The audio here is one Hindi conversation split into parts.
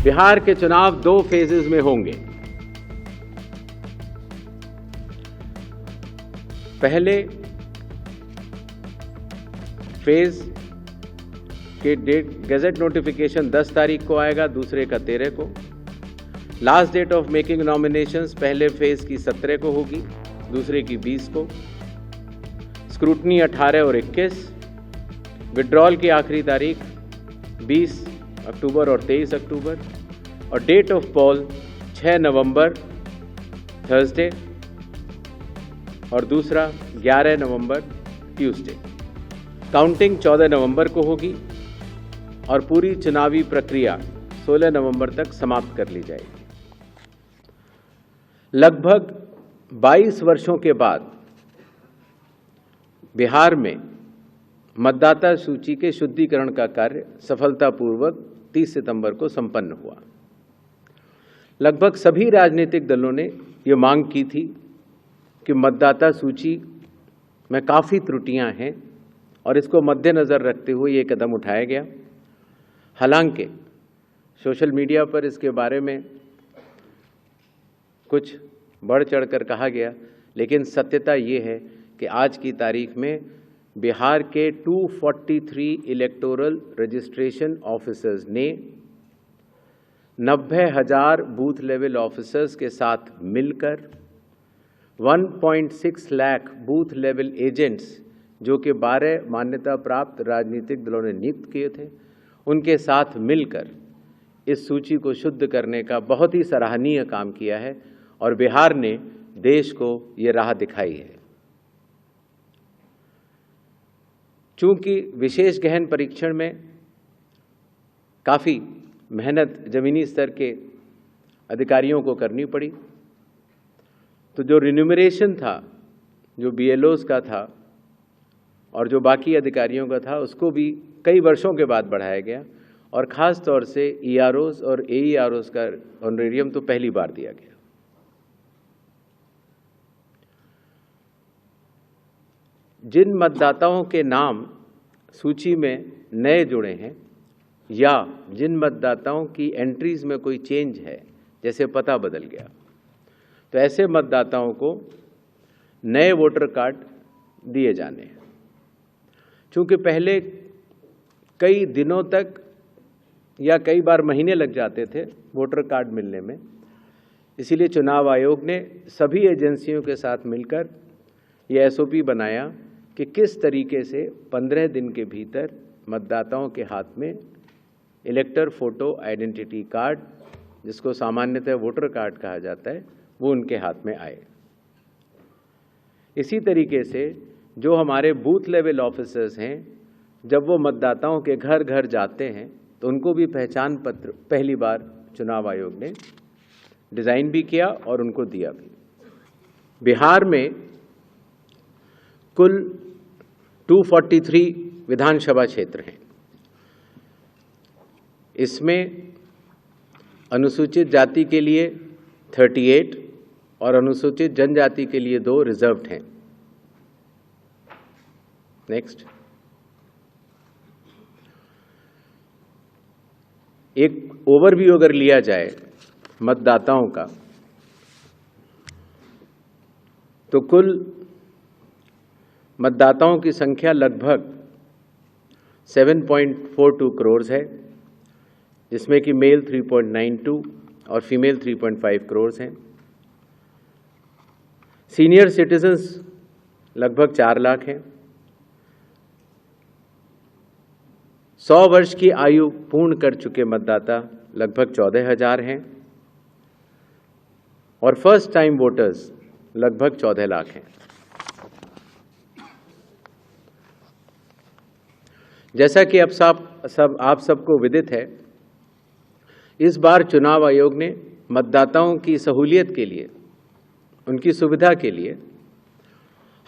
बिहार के चुनाव 2 फेजेस में होंगे। पहले फेज के डेट गैजेट नोटिफिकेशन 10 तारीख को आएगा, दूसरे का 13 को। Last date of making nominations पहले फेज की 17 को होगी, दूसरे की 20 को। स्क्रूटनी 18 और 21। विड्रॉल की आखिरी तारीख 20 अक्टूबर और 23 अक्टूबर। और डेट ऑफ पोल 6 नवंबर थर्सडे और दूसरा 11 नवंबर ट्यूसडे। काउंटिंग 14 नवंबर को होगी और पूरी चुनावी प्रक्रिया 16 नवंबर तक समाप्त कर ली जाएगी। लगभग 22 वर्षों के बाद बिहार में मतदाता सूची के शुद्धिकरण का कार्य सफलतापूर्वक 30 सितंबर को संपन्न हुआ। लगभग सभी राजनीतिक दलों ने ये मांग की थी कि मतदाता सूची में काफ़ी त्रुटियां हैं और इसको मद्देनज़र रखते हुए ये कदम उठाया गया। हालांकि सोशल मीडिया पर इसके बारे में कुछ बढ़ चढ़कर कहा गया, लेकिन सत्यता ये है कि आज की तारीख में बिहार के 243 इलेक्टोरल रजिस्ट्रेशन ऑफिसर्स ने 90,000 बूथ लेवल ऑफिसर्स के साथ मिलकर 1.6 लाख बूथ लेवल एजेंट्स, जो कि 12 मान्यता प्राप्त राजनीतिक दलों ने नियुक्त किए थे, उनके साथ मिलकर इस सूची को शुद्ध करने का बहुत ही सराहनीय काम किया है और बिहार ने देश को ये राह दिखाई है। चूंकि विशेष गहन परीक्षण में काफ़ी मेहनत ज़मीनी स्तर के अधिकारियों को करनी पड़ी, तो जो रिन्यूमरेशन था, जो BLOs का था और जो बाकी अधिकारियों का था, उसको भी कई वर्षों के बाद बढ़ाया गया और ख़ास तौर से EROs और AEROs का ऑनरेरियम तो पहली बार दिया गया। जिन मतदाताओं के नाम सूची में नए जुड़े हैं या जिन मतदाताओं की एंट्रीज में कोई चेंज है, जैसे पता बदल गया, तो ऐसे मतदाताओं को नए वोटर कार्ड दिए जाने हैं। चूँकि पहले कई दिनों तक या कई बार महीने लग जाते थे वोटर कार्ड मिलने में, इसीलिए चुनाव आयोग ने सभी एजेंसियों के साथ मिलकर ये SOP बनाया कि किस तरीके से 15 दिन के भीतर मतदाताओं के हाथ में इलेक्टर फोटो आइडेंटिटी कार्ड, जिसको सामान्यतः वोटर कार्ड कहा जाता है, वो उनके हाथ में आए। इसी तरीके से जो हमारे बूथ लेवल ऑफिसर्स हैं, जब वो मतदाताओं के घर घर जाते हैं तो उनको भी पहचान पत्र पहली बार चुनाव आयोग ने डिज़ाइन भी किया और उनको दिया भी। बिहार में कुल 243 विधानसभा क्षेत्र हैं। इसमें अनुसूचित जाति के लिए 38 और अनुसूचित जनजाति के लिए 2 रिजर्व्ड हैं। नेक्स्ट, एक ओवरव्यू अगर लिया जाए मतदाताओं का, तो कुल मतदाताओं की संख्या लगभग 7.42 करोड़ है, जिसमें कि मेल 3.92 और फीमेल 3.5 करोड़ हैं। सीनियर सिटीजन्स लगभग 4 लाख हैं। 100 वर्ष की आयु पूर्ण कर चुके मतदाता लगभग 14,000 हैं और फर्स्ट टाइम वोटर्स लगभग 14 लाख हैं। जैसा कि आप सबको विदित है, इस बार चुनाव आयोग ने मतदाताओं की सहूलियत के लिए, उनकी सुविधा के लिए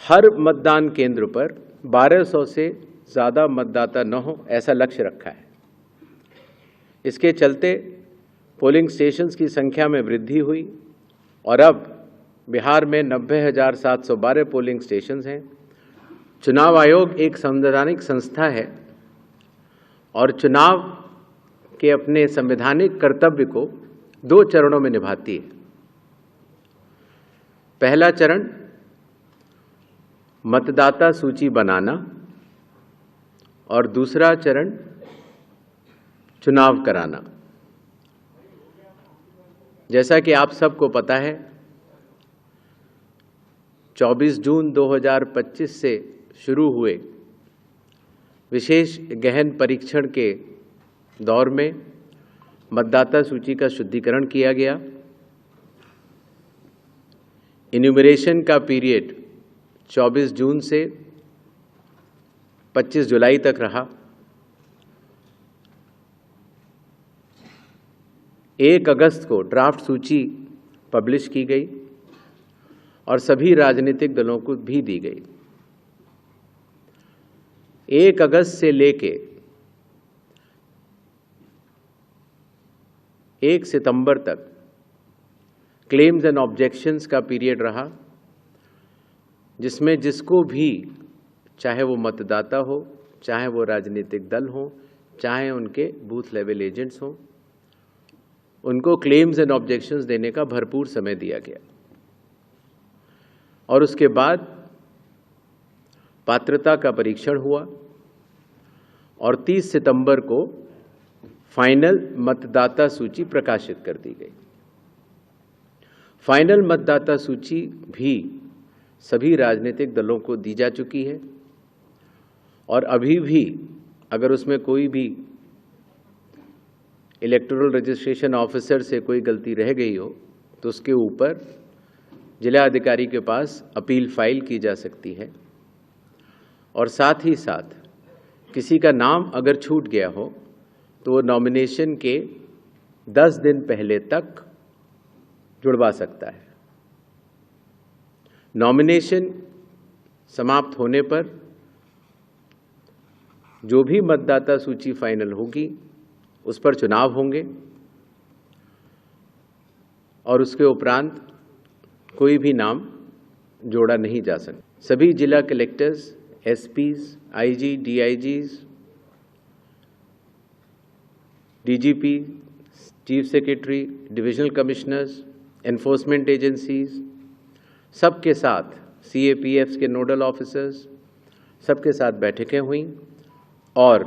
हर मतदान केंद्र पर 1200 से ज़्यादा मतदाता न हो, ऐसा लक्ष्य रखा है। इसके चलते पोलिंग स्टेशंस की संख्या में वृद्धि हुई और अब बिहार में 90,712 पोलिंग स्टेशंस हैं। चुनाव आयोग एक संवैधानिक संस्था है और चुनाव के अपने संवैधानिक कर्तव्य को 2 चरणों में निभाती है। पहला चरण मतदाता सूची बनाना और दूसरा चरण चुनाव कराना। जैसा कि आप सबको पता है, 24 जून 2025 से शुरू हुए विशेष गहन परीक्षण के दौर में मतदाता सूची का शुद्धिकरण किया गया। इन्यूमरेशन का पीरियड 24 जून से 25 जुलाई तक रहा। 1 अगस्त को ड्राफ्ट सूची पब्लिश की गई और सभी राजनीतिक दलों को भी दी गई। 1 अगस्त से लेके 1 सितंबर तक क्लेम्स एंड ऑब्जेक्शंस का पीरियड रहा, जिसमें जिसको भी, चाहे वो मतदाता हो, चाहे वो राजनीतिक दल हो, चाहे उनके बूथ लेवल एजेंट्स हों, उनको क्लेम्स एंड ऑब्जेक्शंस देने का भरपूर समय दिया गया। और उसके बाद पात्रता का परीक्षण हुआ और 30 सितंबर को फाइनल मतदाता सूची प्रकाशित कर दी गई। फाइनल मतदाता सूची भी सभी राजनीतिक दलों को दी जा चुकी है और अभी भी अगर उसमें कोई भी इलेक्टोरल रजिस्ट्रेशन ऑफिसर से कोई गलती रह गई हो तो उसके ऊपर जिला अधिकारी के पास अपील फाइल की जा सकती है। और साथ ही साथ किसी का नाम अगर छूट गया हो तो वो नॉमिनेशन के 10 दिन पहले तक जुड़वा सकता है। नॉमिनेशन समाप्त होने पर जो भी मतदाता सूची फाइनल होगी उस पर चुनाव होंगे और उसके उपरांत कोई भी नाम जोड़ा नहीं जा सकता। सभी जिला collectors, SPs, IG, DIGs, DGP, chief secretary, divisional commissioners, enforcement agencies, सबके साथ सीएपीएफ्स के नोडल ऑफिसर्स, सबके साथ बैठकें हुई और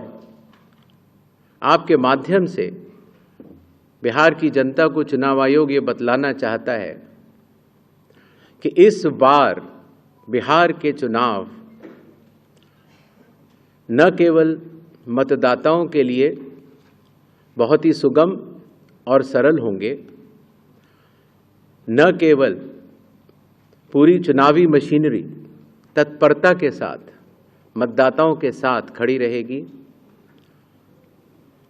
आपके माध्यम से बिहार की जनता को चुनाव आयोग ये बतलाना चाहता है कि इस बार बिहार के चुनाव न केवल मतदाताओं के लिए बहुत ही सुगम और सरल होंगे, न केवल पूरी चुनावी मशीनरी तत्परता के साथ मतदाताओं के साथ खड़ी रहेगी,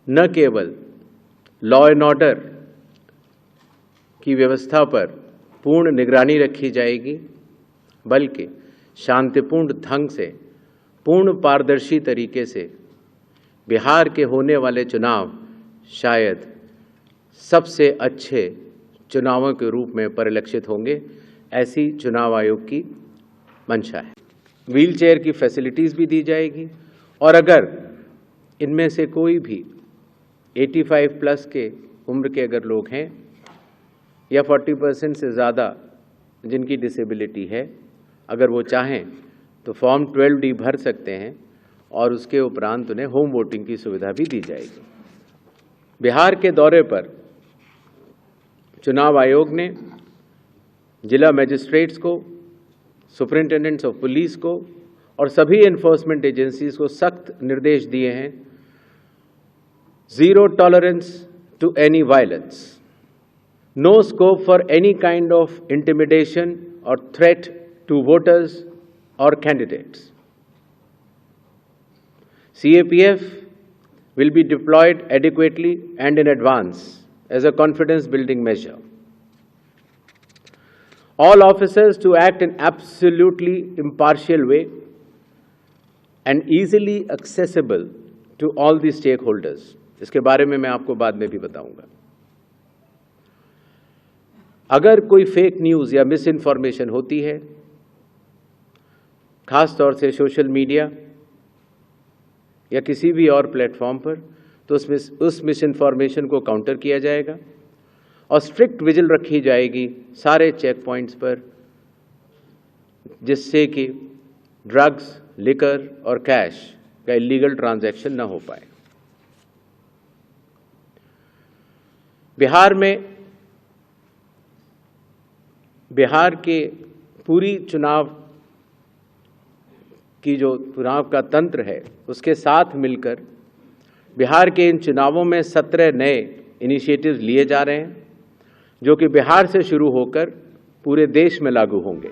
न केवल लॉ एंड ऑर्डर की व्यवस्था पर पूर्ण निगरानी रखी जाएगी, बल्कि शांतिपूर्ण ढंग से, पूर्ण पारदर्शी तरीके से बिहार के होने वाले चुनाव शायद सबसे अच्छे चुनावों के रूप में परिलक्षित होंगे, ऐसी चुनाव आयोग की मंशा है। व्हील चेयर की फैसिलिटीज़ भी दी जाएगी और अगर इनमें से कोई भी 85 प्लस के उम्र के अगर लोग हैं या 40% से ज़्यादा जिनकी डिसेबिलिटी है, अगर वो चाहें तो फॉर्म 12D भर सकते हैं और उसके उपरांत उन्हें होम वोटिंग की सुविधा भी दी जाएगी। बिहार के दौरे पर चुनाव आयोग ने जिला मजिस्ट्रेट्स को, सुपरिंटेंडेंट्स ऑफ पुलिस को और सभी एनफोर्समेंट एजेंसीज को सख्त निर्देश दिए हैं, zero tolerance to any violence, no scope for any kind of intimidation और threat to voters or candidates. CAPF will be deployed adequately and in advance as a confidence building measure. All officers to act in absolutely impartial way and easily accessible to all the stakeholders. इसके बारे में मैं आपको बाद में भी बताऊंगा। अगर कोई फेक न्यूज़ या मिस इन्फॉर्मेशन होती है, खास तौर से सोशल मीडिया या किसी भी और प्लेटफॉर्म पर, तो उस मिस इन्फॉर्मेशन को काउंटर किया जाएगा और स्ट्रिक्ट विजिल रखी जाएगी सारे चेक पॉइंट्स पर, जिससे कि ड्रग्स, लिकर और कैश का इलीगल ट्रांजैक्शन न हो पाए। बिहार के पूरी चुनाव का तंत्र है, उसके साथ मिलकर बिहार के इन चुनावों में 17 नए इनिशिएटिव्स लिए जा रहे हैं, जो कि बिहार से शुरू होकर पूरे देश में लागू होंगे।